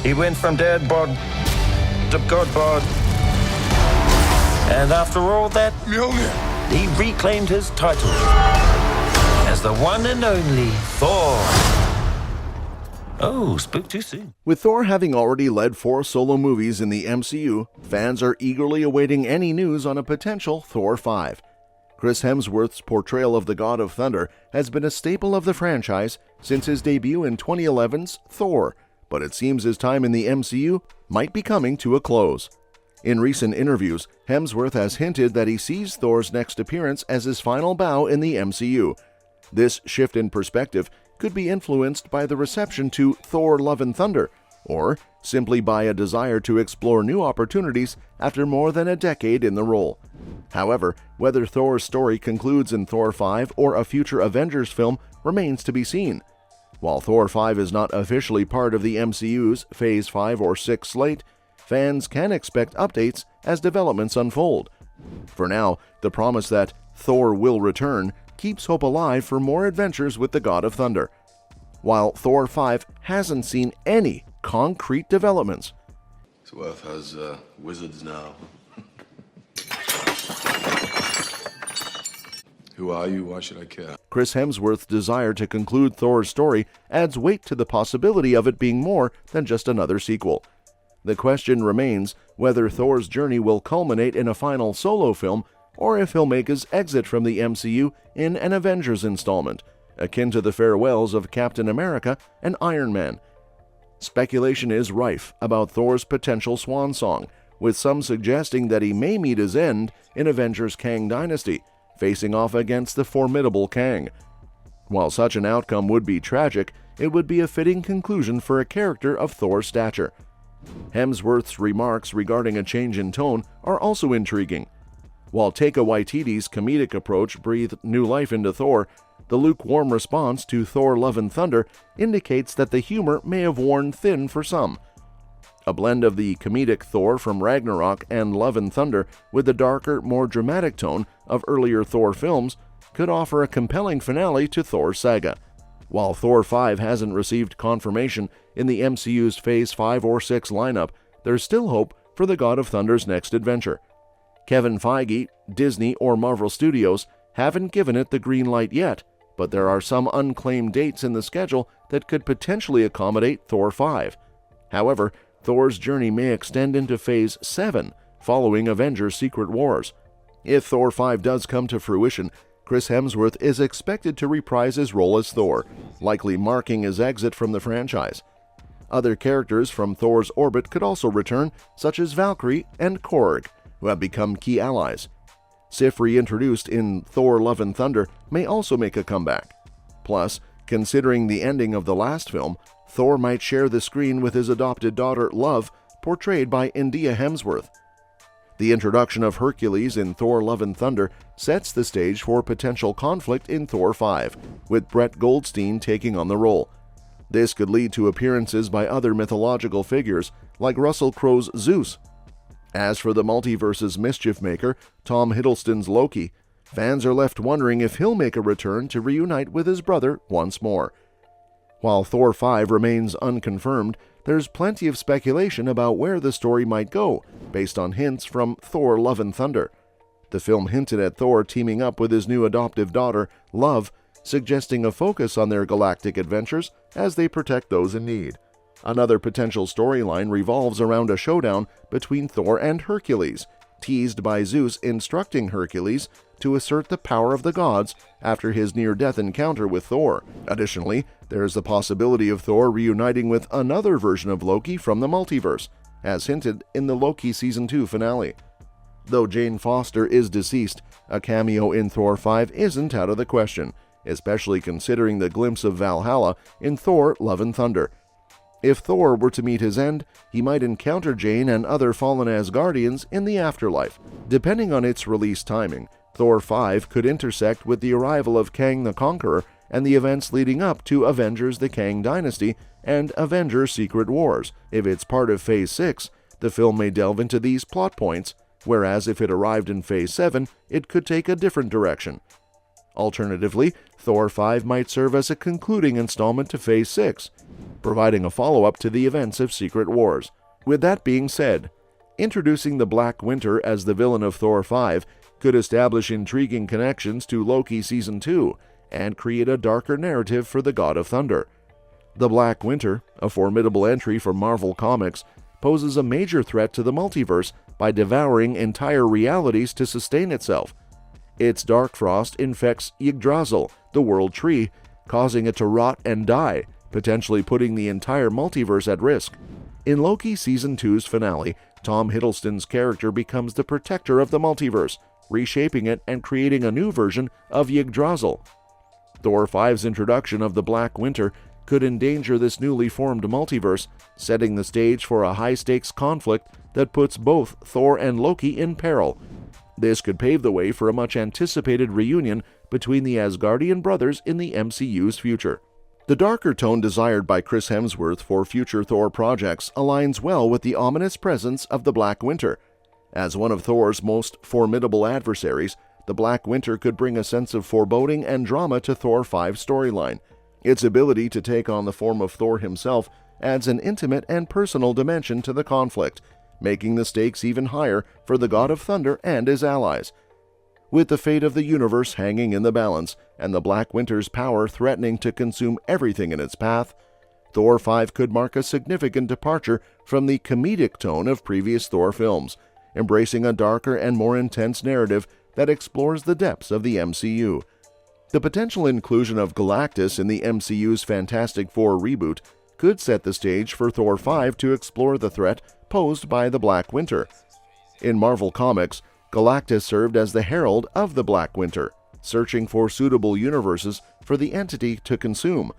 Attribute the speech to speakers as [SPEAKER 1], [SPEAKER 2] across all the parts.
[SPEAKER 1] He went from dead bod to god bod. And after all that, he reclaimed his title as the one and only Thor. Oh, spoke too soon.
[SPEAKER 2] With Thor having already led 4 solo movies in the MCU, fans are eagerly awaiting any news on a potential Thor 5. Chris Hemsworth's portrayal of the God of Thunder has been a staple of the franchise since his debut in 2011's Thor, but it seems his time in the MCU might be coming to a close. In recent interviews, Hemsworth has hinted that he sees Thor's next appearance as his final bow in the MCU. This shift in perspective could be influenced by the reception to Thor: Love and Thunder, or simply by a desire to explore new opportunities after more than a decade in the role. However, whether Thor's story concludes in Thor 5 or a future Avengers film remains to be seen. While Thor 5 is not officially part of the MCU's Phase 5 or 6 slate, fans can expect updates as developments unfold. For now, the promise that Thor will return keeps hope alive for more adventures with the God of Thunder. While Thor 5 hasn't seen any concrete developments.
[SPEAKER 3] So Earth has wizards now. Who are you? Why should I care?
[SPEAKER 2] Chris Hemsworth's desire to conclude Thor's story adds weight to the possibility of it being more than just another sequel. The question remains whether Thor's journey will culminate in a final solo film, or if he'll make his exit from the MCU in an Avengers installment, akin to the farewells of Captain America and Iron Man. Speculation is rife about Thor's potential swan song, with some suggesting that he may meet his end in Avengers Kang Dynasty, facing off against the formidable Kang. While such an outcome would be tragic, it would be a fitting conclusion for a character of Thor's stature. Hemsworth's remarks regarding a change in tone are also intriguing. While Taika Waititi's comedic approach breathed new life into Thor, the lukewarm response to Thor: Love and Thunder indicates that the humor may have worn thin for some. A blend of the comedic Thor from Ragnarok and Love and Thunder with the darker, more dramatic tone of earlier Thor films could offer a compelling finale to Thor's saga. While Thor 5 hasn't received confirmation in the MCU's Phase 5 or 6 lineup, there's still hope for the God of Thunder's next adventure. Kevin Feige, Disney, or Marvel Studios haven't given it the green light yet, but there are some unclaimed dates in the schedule that could potentially accommodate Thor 5. However, Thor's journey may extend into Phase 7, following Avengers: Secret Wars. If Thor 5 does come to fruition, Chris Hemsworth is expected to reprise his role as Thor, likely marking his exit from the franchise. Other characters from Thor's orbit could also return, such as Valkyrie and Korg, who have become key allies. Sif, reintroduced in Thor: Love and Thunder, may also make a comeback. Plus, considering the ending of the last film, Thor might share the screen with his adopted daughter, Love, portrayed by India Hemsworth. The introduction of Hercules in Thor: Love and Thunder sets the stage for potential conflict in Thor 5, with Brett Goldstein taking on the role. This could lead to appearances by other mythological figures, like Russell Crowe's Zeus. As for the multiverse's mischief maker, Tom Hiddleston's Loki, fans are left wondering if he'll make a return to reunite with his brother once more. While Thor 5 remains unconfirmed, there's plenty of speculation about where the story might go, based on hints from Thor: Love and Thunder. The film hinted at Thor teaming up with his new adoptive daughter, Love, suggesting a focus on their galactic adventures as they protect those in need. Another potential storyline revolves around a showdown between Thor and Hercules, teased by Zeus instructing Hercules to assert the power of the gods after his near-death encounter with Thor. Additionally, there is the possibility of Thor reuniting with another version of Loki from the multiverse, as hinted in the Loki Season 2 finale. Though Jane Foster is deceased, a cameo in Thor 5 isn't out of the question, especially considering the glimpse of Valhalla in Thor: Love and Thunder. If Thor were to meet his end, he might encounter Jane and other fallen Asgardians in the afterlife. Depending on its release timing, Thor 5 could intersect with the arrival of Kang the Conqueror and the events leading up to Avengers: The Kang Dynasty and Avengers: Secret Wars. If it's part of Phase 6, the film may delve into these plot points, whereas if it arrived in Phase 7, it could take a different direction. Alternatively, Thor 5 might serve as a concluding installment to Phase 6, providing a follow-up to the events of Secret Wars. With that being said, introducing the Black Winter as the villain of Thor 5 could establish intriguing connections to Loki Season 2 and create a darker narrative for the God of Thunder. The Black Winter, a formidable entry from Marvel Comics, poses a major threat to the multiverse by devouring entire realities to sustain itself. Its dark frost infects Yggdrasil, the World Tree, causing it to rot and die, potentially putting the entire multiverse at risk. In Loki Season 2's finale, Tom Hiddleston's character becomes the protector of the multiverse, reshaping it and creating a new version of Yggdrasil. Thor 5's introduction of the Black Winter could endanger this newly formed multiverse, setting the stage for a high-stakes conflict that puts both Thor and Loki in peril. This could pave the way for a much-anticipated reunion between the Asgardian brothers in the MCU's future. The darker tone desired by Chris Hemsworth for future Thor projects aligns well with the ominous presence of the Black Winter. As one of Thor's most formidable adversaries, the Black Winter could bring a sense of foreboding and drama to Thor 5's storyline. Its ability to take on the form of Thor himself adds an intimate and personal dimension to the conflict, making the stakes even higher for the God of Thunder and his allies. With the fate of the universe hanging in the balance and the Black Winter's power threatening to consume everything in its path, Thor 5 could mark a significant departure from the comedic tone of previous Thor films, embracing a darker and more intense narrative that explores the depths of the MCU. The potential inclusion of Galactus in the MCU's Fantastic Four reboot could set the stage for Thor 5 to explore the threat posed by the Black Winter. In Marvel Comics, Galactus served as the herald of the Black Winter, searching for suitable universes for the entity to consume.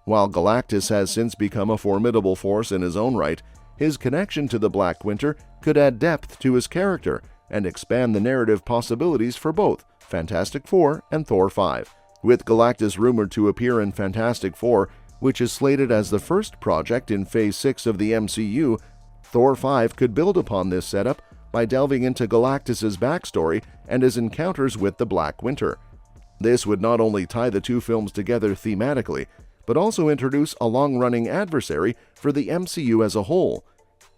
[SPEAKER 2] While Galactus has since become a formidable force in his own right, his connection to the Black Winter could add depth to his character and expand the narrative possibilities for both Fantastic Four and Thor 5. With Galactus rumored to appear in Fantastic Four, which is slated as the first project in Phase 6 of the MCU, Thor 5 could build upon this setup by delving into Galactus' backstory and his encounters with the Black Winter. This would not only tie the two films together thematically, but also introduce a long-running adversary for the MCU as a whole.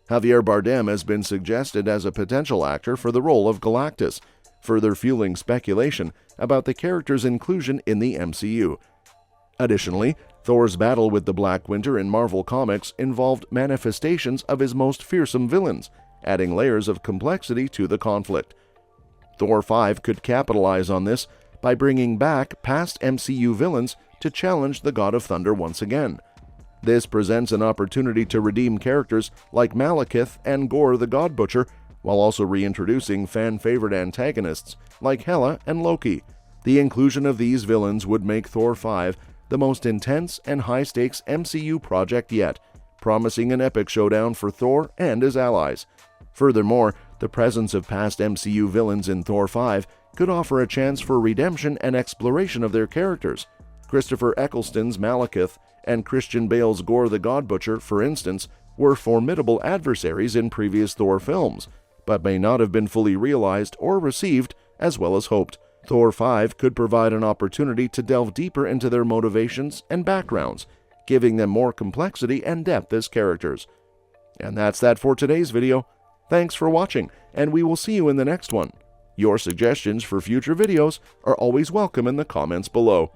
[SPEAKER 2] Javier Bardem has been suggested as a potential actor for the role of Galactus, further fueling speculation about the character's inclusion in the MCU. Additionally, Thor's battle with the Black Winter in Marvel Comics involved manifestations of his most fearsome villains, adding layers of complexity to the conflict. Thor 5 could capitalize on this by bringing back past MCU villains to challenge the God of Thunder once again. This presents an opportunity to redeem characters like Malekith and Gorr the God Butcher, while also reintroducing fan-favorite antagonists like Hela and Loki. The inclusion of these villains would make Thor 5 the most intense and high-stakes MCU project yet, promising an epic showdown for Thor and his allies. Furthermore, the presence of past MCU villains in Thor 5 could offer a chance for redemption and exploration of their characters. Christopher Eccleston's Malekith and Christian Bale's Gorr the God Butcher, for instance, were formidable adversaries in previous Thor films, but may not have been fully realized or received as well as hoped. Thor 5 could provide an opportunity to delve deeper into their motivations and backgrounds, giving them more complexity and depth as characters. And that's that for today's video. Thanks for watching, and we will see you in the next one. Your suggestions for future videos are always welcome in the comments below.